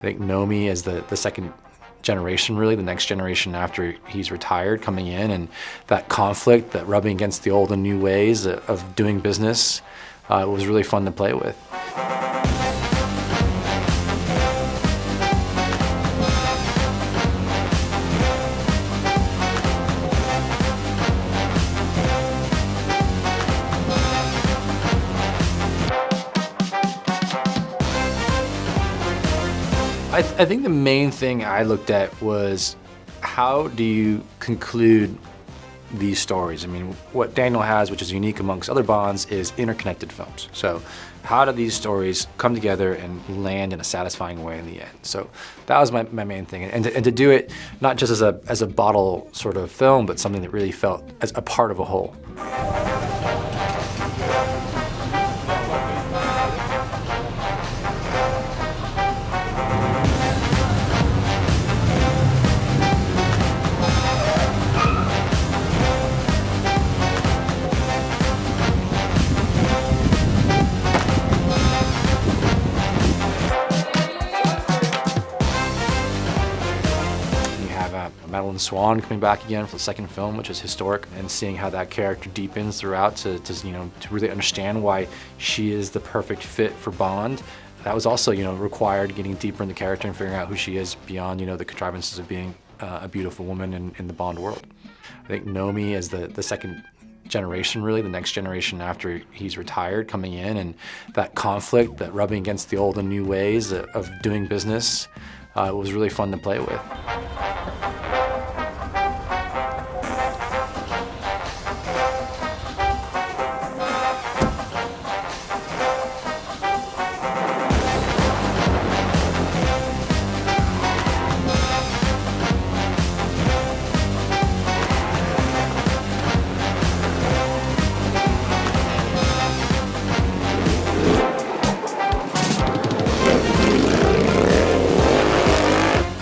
I think Nomi as the second generation, really, the next generation after he's retired, coming in, and that conflict, that rubbing against the old and new ways of doing business, was really fun to play with. I think the main thing I looked at was, how do you conclude these stories? I mean, what Daniel has, which is unique amongst other Bonds, is interconnected films. So how do these stories come together and land in a satisfying way in the end? So that was my main thing. And to do it not just as a bottle sort of film, but something that really felt as a part of a whole. Madeline Swan coming back again for the second film, which is historic, and seeing how that character deepens throughout to really understand why she is the perfect fit for Bond. That was also, required getting deeper in the character and figuring out who she is beyond, the contrivances of being a beautiful woman in the Bond world. I think Nomi as the second generation, really, the next generation after he's retired, coming in, and that conflict, that rubbing against the old and new ways of doing business, was really fun to play with.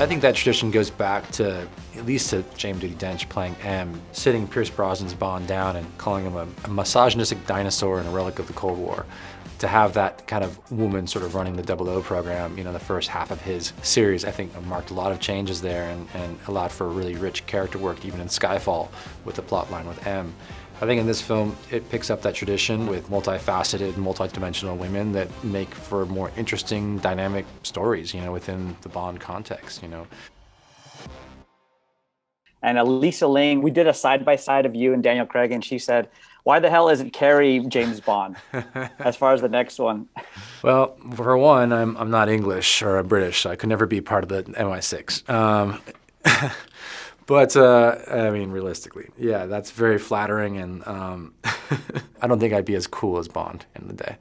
I think that tradition goes back to, at least to James Judi Dench playing M, sitting Pierce Brosnan's Bond down and calling him a misogynistic dinosaur and a relic of the Cold War. To have that kind of woman sort of running the 00 program, the first half of his series, I think marked a lot of changes there and allowed for really rich character work, even in Skyfall with the plot line with M. I think in this film, it picks up that tradition with multifaceted, multidimensional women that make for more interesting, dynamic stories, within the Bond context, And Elisa Ling, we did a side-by-side of you and Daniel Craig, and she said, why the hell isn't Cary James Bond as far as the next one? Well, for one, I'm not English or British, so I could never be part of the MI6. But, I mean, realistically, yeah, that's very flattering, and I don't think I'd be as cool as Bond in the day.